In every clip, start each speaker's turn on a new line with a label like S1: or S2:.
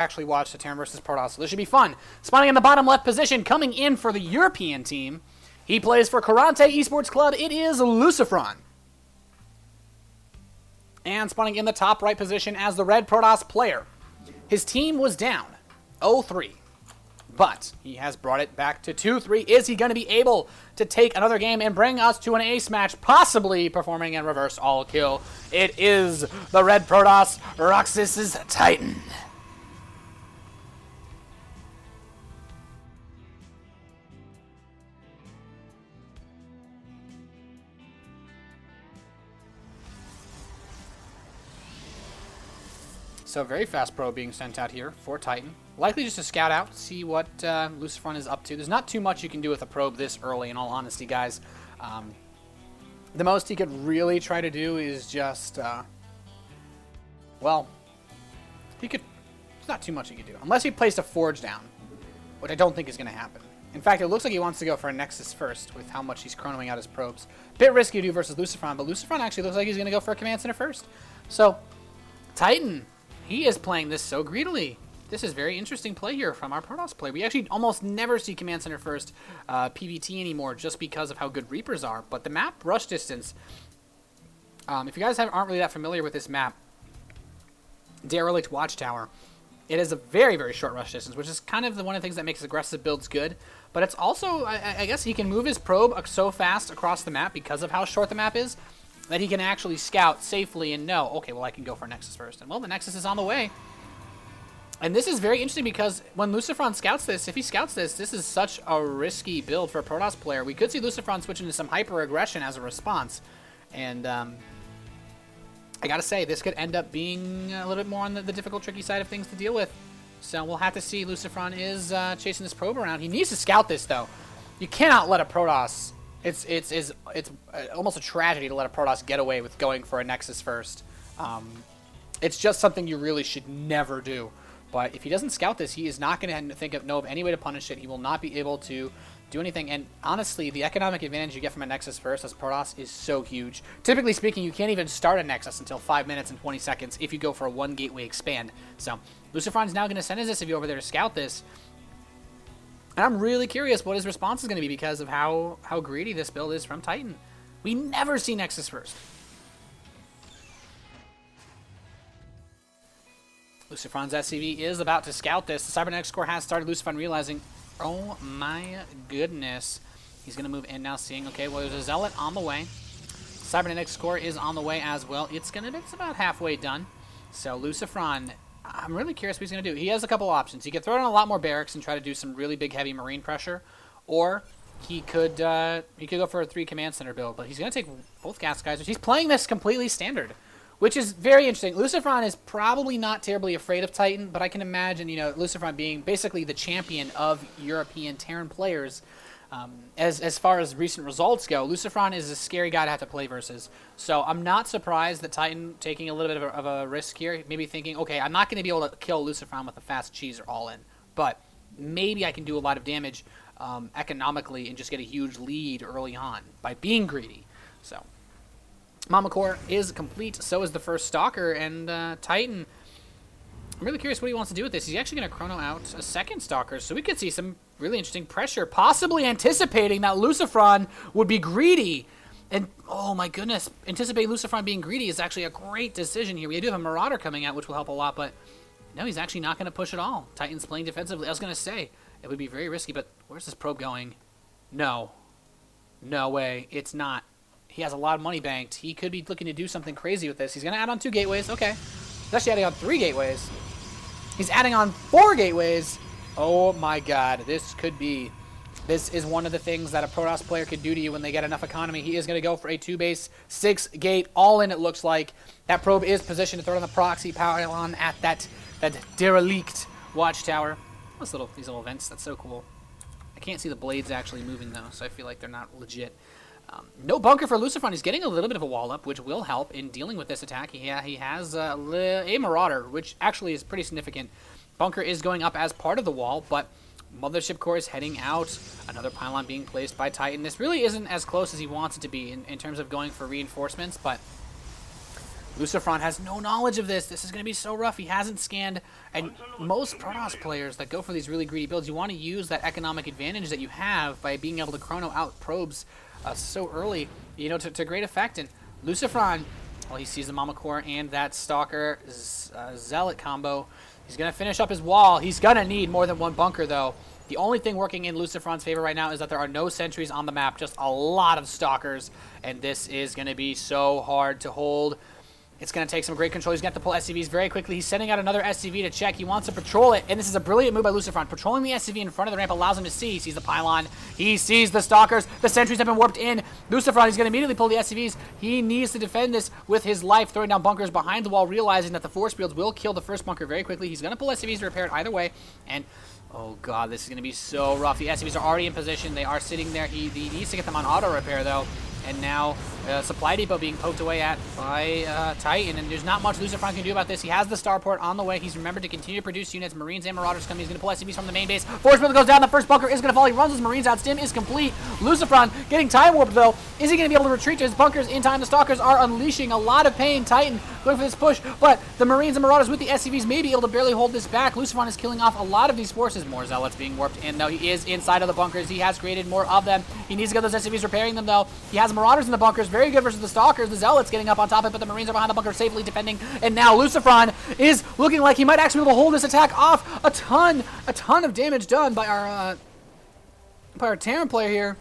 S1: actually watch the Terran versus Protoss, so this should be fun. Spawning in the bottom left position, coming in for the European team. He plays for Karate Esports Club. It is LucifroN. And spawning in the top right position as the red Protoss player. His team was down 0-3, but he has brought it back to 2-3. Is he going to be able to take another game and bring us to an ace match, possibly performing a reverse all kill? It is the red Protoss, Roxas's Titan. So very fast probe being sent out here for Titan. Likely just to scout out, see what LucifroN is up to. There's not too much you can do with a probe this early, in all honesty, guys. The most he could really try to do is just, well, there's not too much he could do. Unless he placed a Forge down, which I don't think is going to happen. In fact, it looks like he wants to go for a Nexus first with how much he's chronoing out his probes. Bit risky to do versus LucifroN, but LucifroN actually looks like he's going to go for a Command Center first. So, Titan, he is playing this so greedily. This is very interesting play here from our Protoss play. We actually almost never see Command Center first PvT anymore just because of how good Reapers are. But the map rush distance, if you guys aren't really that familiar with this map, Derelict Watchtower, it is a very, very short rush distance, which is kind of one of the things that makes aggressive builds good. But it's also, I guess he can move his probe so fast across the map because of how short the map is, that he can actually scout safely and know, okay, well, I can go for Nexus first. And, well, the Nexus is on the way. And this is very interesting because when LucifroN scouts this, if he scouts this, this is such a risky build for a Protoss player. We could see LucifroN switch into some hyper-aggression as a response. And I gotta say, this could end up being a little bit more on the difficult, tricky side of things to deal with. So we'll have to see. LucifroN is chasing this probe around. He needs to scout this, though. You cannot let a Protoss... It's almost a tragedy to let a Protoss get away with going for a Nexus first. It's just something you really should never do. But if he doesn't scout this, he is not going to know of any way to punish it. He will not be able to do anything. And honestly, the economic advantage you get from a Nexus first as Protoss is so huge. Typically speaking, you can't even start a Nexus until 5 minutes and 20 seconds if you go for a 1 gateway expand. So LucifroN's now going to send his SCV over there to scout this. And I'm really curious what his response is going to be because of how greedy this build is from Titan. We never see Nexus first. LucifroN's SCV is about to scout this. The Cybernetics Core has started. LucifroN realizing, oh my goodness. He's going to move in now, seeing, okay, well, there's a Zealot on the way. Cybernetics Core is on the way as well. It's about halfway done. So LucifroN, I'm really curious what he's going to do. He has a couple options. He could throw in a lot more barracks and try to do some really big, heavy marine pressure, or he could go for a 3 command center build. But he's going to take both gas geysers. He's playing this completely standard, which is very interesting. LucifroN is probably not terribly afraid of Titan, but I can imagine, LucifroN being basically the champion of European Terran players. As far as recent results go, LucifroN is a scary guy to have to play versus. So I'm not surprised that Titan taking a little bit of a risk here, maybe thinking, okay, I'm not going to be able to kill LucifroN with a fast cheese or all-in, but maybe I can do a lot of damage economically and just get a huge lead early on by being greedy. So Mama Core is complete, so is the first Stalker, and Titan, I'm really curious what he wants to do with this. He's actually going to chrono out a second Stalker, so we could see some really interesting pressure, possibly anticipating that LucifroN would be greedy. And, oh my goodness, anticipating LucifroN being greedy is actually a great decision here. We do have a Marauder coming out, which will help a lot, but no, he's actually not going to push at all. Titan's playing defensively. I was going to say, it would be very risky, but where's this probe going? No. No way. It's not. He has a lot of money banked. He could be looking to do something crazy with this. He's going to add on 2 gateways. Okay. He's actually adding on 3 gateways. He's adding on 4 gateways. Oh my god. This is one of the things that a Protoss player could do to you when they get enough economy. He is going to go for a 2-base, 6-gate, all-in, it looks like. That probe is positioned to throw on the proxy pylon at that Derelict Watchtower. These little vents. That's so cool. I can't see the blades actually moving, though, so I feel like they're not legit. No bunker for LucifroN. He's getting a little bit of a wall up, which will help in dealing with this attack. He has a Marauder, which actually is pretty significant. Bunker is going up as part of the wall, but Mothership Core is heading out. Another pylon being placed by Titan. This really isn't as close as he wants it to be in terms of going for reinforcements, but LucifroN has no knowledge of this. This is going to be so rough. He hasn't scanned. And most Protoss players that go for these really greedy builds, you want to use that economic advantage that you have by being able to chrono out probes so early, you know, to great effect. And LucifroN, well, he sees the Mama Core and that Stalker Zealot combo. He's going to finish up his wall. He's going to need more than one bunker, though. The only thing working in LucifroN's favor right now is that there are no sentries on the map, just a lot of Stalkers. And this is going to be so hard to hold. It's going to take some great control. He's going to have to pull SCVs very quickly. He's sending out another SCV to check. He wants to patrol it, and this is a brilliant move by LucifroN. Patrolling the SCV in front of the ramp allows him to see. He sees the pylon. He sees the Stalkers. The sentries have been warped in. LucifroN is going to immediately pull the SCVs. He needs to defend this with his life, throwing down bunkers behind the wall, realizing that the force fields will kill the first bunker very quickly. He's going to pull SCVs to repair it either way, and oh god, this is going to be so rough. The SCVs are already in position. They are sitting there. He needs to get them on auto repair, though. And now Supply Depot being poked away at by Titan, and there's not much LucifroN can do about this. He has the starport on the way. He's remembered to continue to produce units. Marines and Marauders coming. He's going to pull SCVs from the main base. Force field goes down. The first bunker is going to fall. He runs his Marines out. Stim is complete. LucifroN getting time warped, though. Is he going to be able to retreat to his bunkers in time? The Stalkers are unleashing a lot of pain. Titan going for this push, but the Marines and Marauders with the SCVs may be able to barely hold this back. LucifroN is killing off a lot of these forces. More Zealots being warped in, though. He is inside of the bunkers. He has created more of them. He needs to get those SCVs repairing them, though. He has Marauders in the bunkers. Very good versus the Stalkers. The Zealots getting up on top of it, but the Marines are behind the bunker safely defending. And now LucifroN is looking like he might actually be able to hold this attack off. A ton of damage done by our Terran player here.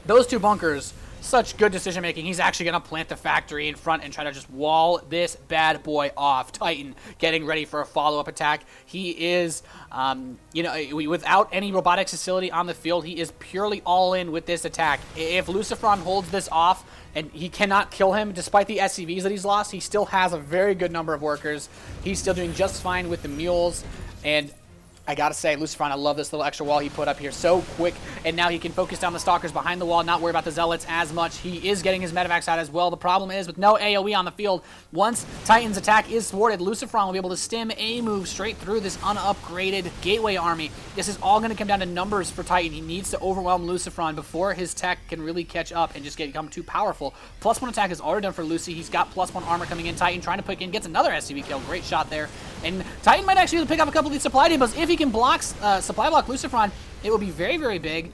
S1: Those two bunkers, such good decision making. He's actually going to plant the factory in front and try to just wall this bad boy off. Titan getting ready for a follow-up attack. He is, you know, without any robotics facility on the field, he is purely all in with this attack. If LucifroN holds this off, and he cannot kill him despite the SCVs that he's lost, he still has a very good number of workers. He's still doing just fine with the mules, and I gotta say, LucifroN, I love this little extra wall he put up here. So quick, and now he can focus down the Stalkers behind the wall, not worry about the Zealots as much. He is getting his medevacs out as well. The problem is, with no AoE on the field, once Titan's attack is thwarted, LucifroN will be able to stim a move straight through this unupgraded Gateway army. This is all gonna come down to numbers for Titan. He needs to overwhelm LucifroN before his tech can really catch up and just become too powerful. +1 attack is already done for Lucy. He's got +1 armor coming in. Titan trying to pick in, gets another SCV kill. Great shot there. And Titan might actually be able to pick up a couple of these supply depots. If he can block, supply block LucifroN, it will be very, very big.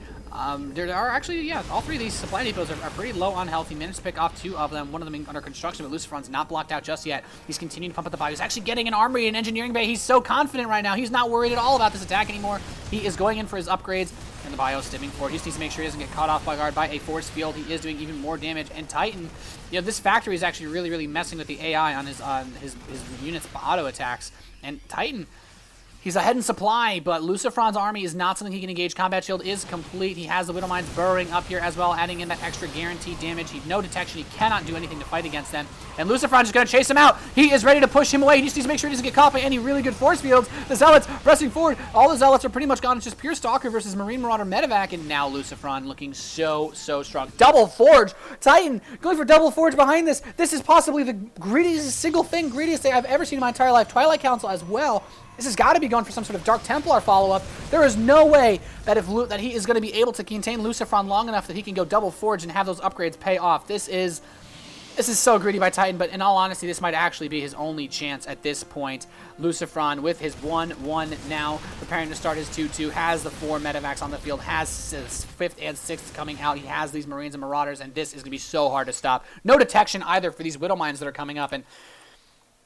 S1: There are actually, yeah, all three of these supply depots are pretty low on health. He managed to pick off 2 of them. One of them under construction, but LucifroN's not blocked out just yet. He's continuing to pump at the bio. He's actually getting an armory and engineering bay. He's so confident right now. He's not worried at all about this attack anymore. He is going in for his upgrades, and the bio stimming forward. He just needs to make sure he doesn't get caught off by guard by a force field. He is doing even more damage. And Titan, you know, this factory is actually really, really messing with the AI on his units' auto attacks. And Titan, he's ahead in supply, but LucifroN's army is not something he can engage. Combat shield is complete. He has the Widow Mines burrowing up here as well, adding in that extra guaranteed damage. No detection. He cannot do anything to fight against them. And LucifroN is going to chase him out. He is ready to push him away. He just needs to make sure he doesn't get caught by any really good force fields. The Zealots pressing forward. All the Zealots are pretty much gone. It's just pure Stalker versus Marine Marauder medevac, and now LucifroN looking so strong. Double Forge. Titan going for double Forge behind this. This is possibly the greediest thing I've ever seen in my entire life. Twilight Council as well. This has got to be going for some sort of Dark Templar follow-up. There is no way that he is going to be able to contain LucifroN long enough that he can go double Forge and have those upgrades pay off. This is so greedy by Titan, but in all honesty, this might actually be his only chance at this point. LucifroN with his 1-1 now, preparing to start his 2-2, has the 4 medevacs on the field, has his 5th and 6th coming out. He has these Marines and Marauders, and this is going to be so hard to stop. No detection either for these Widow Mines that are coming up, and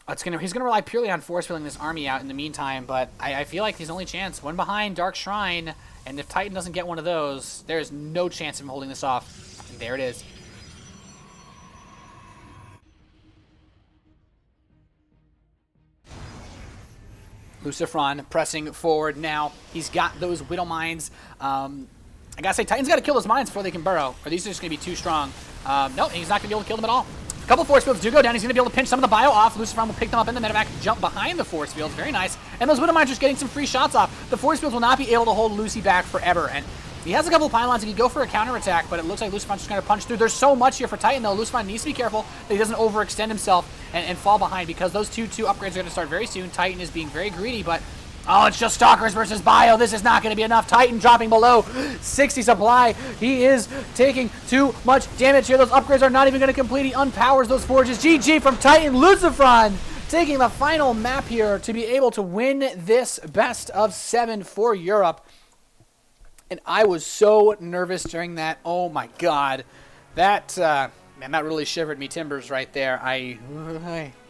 S1: he's going to rely purely on force filling this army out in the meantime, but I feel like his only chance, one behind Dark Shrine, and if Titan doesn't get one of those, there is no chance of him holding this off. And there it is. LucifroN pressing forward now. He's got those Widow Mines. I gotta say, Titan's got to kill those mines before they can burrow, or these are just going to be too strong. No, he's not going to be able to kill them at all. A couple force fields do go down. He's going to be able to pinch some of the bio off. LucifroN will pick them up in the medevac, jump behind the force fields. Very nice. And those Widow Mines just getting some free shots off. The force fields will not be able to hold Lucy back forever. And he has a couple of pylons. He could go for a counterattack, but it looks like LucifroN's just going to punch through. There's so much here for Titan, though. LucifroN needs to be careful that he doesn't overextend himself and fall behind, because those 2-2 upgrades are going to start very soon. Titan is being very greedy, but Oh, it's just Stalkers versus Bio. This is not going to be enough. Titan dropping below 60 supply. He is taking too much damage here. Those upgrades are not even going to complete. He unpowers those forges. GG from Titan. LucifroN taking the final map here to be able to win this best of 7 for Europe. And I was so nervous during that. Oh, my God. That, man, that really shivered me timbers right there. I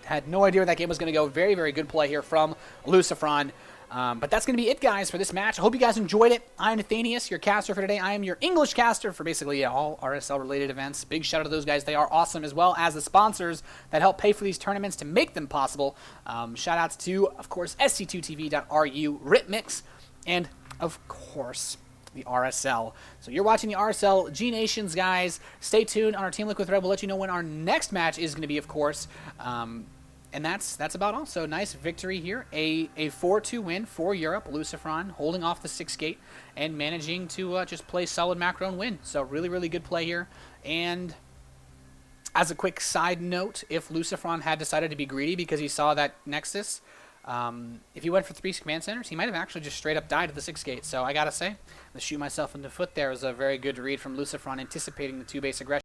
S1: had no idea where that game was going to go. Very, very good play here from LucifroN. But that's going to be it, guys, for this match. I hope you guys enjoyed it. I'm Nathanias, your caster for today. I am your English caster for basically all RSL-related events. Big shout out to those guys. They are awesome, as well as the sponsors that help pay for these tournaments to make them possible. Shout outs to, of course, sc2tv.ru, Ritmix, and, of course, the RSL. So you're watching the RSL gNations, guys. Stay tuned on our Team Liquid thread. We'll let you know when our next match is going to be, of course. And that's about all. So nice victory here. A 4-2 win for Europe. LucifroN holding off the 6 gate and managing to just play solid macro and win. So really, really good play here. And as a quick side note, if LucifroN had decided to be greedy because he saw that Nexus, if he went for 3 command centers, he might have actually just straight up died at the 6 gate. So I gotta say, to shoot myself in the foot there was a very good read from LucifroN, anticipating the 2 base aggression.